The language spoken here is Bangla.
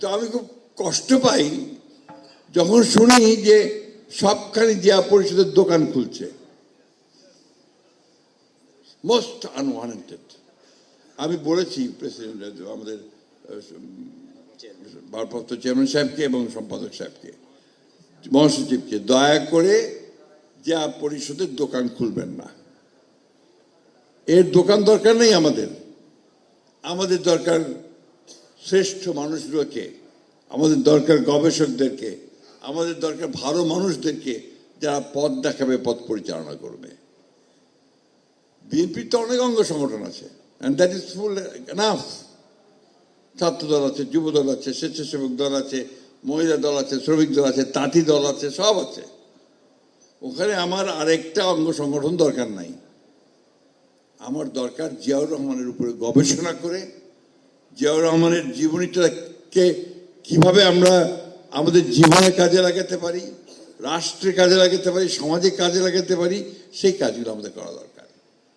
কিন্তু আমি খুব কষ্ট পাই যখন শুনি যে সবখানে জিয়া পরিষদের দোকান খুলছে, মোস্ট আনওয়ারেন্টেড। আমি বলেছি প্রেসিডেন্ট আমাদের ভারপ্রাপ্ত চেয়ারম্যান সাহেবকে এবং সম্পাদক সাহেবকে, মহাসচিবকে, দয়া করে জিয়া পরিষদের দোকান খুলবেন না। এর দোকান দরকার নেই আমাদের। আমাদের দরকার শ্রেষ্ঠ মানুষগুলোকে, আমাদের দরকার গবেষকদেরকে, আমাদের দরকার ভালো মানুষদেরকে যারা পথ দেখাবে, পথ পরিচালনা করবে। বিএনপির তো অনেক অঙ্গ সংগঠন আছে, and that is full enough. ছাত্র দল আছে, যুব দল আছে, স্বেচ্ছাসেবক দল আছে, মহিলা দল আছে, শ্রমিক দল আছে, তাঁতি দল আছে, সব আছে। ওখানে আমার আরেকটা অঙ্গ সংগঠন দরকার নাই। আমার দরকার জিয়াউর রহমানের উপরে গবেষণা করে জিয়াউর রহমানের জীবনীটাকে কিভাবে আমরা আমাদের জীবনে কাজে লাগাতে পারি, রাষ্ট্রে কাজে লাগাতে পারি, সমাজে কাজে লাগাতে পারি, সেই কাজগুলো আমাদের করা দরকার।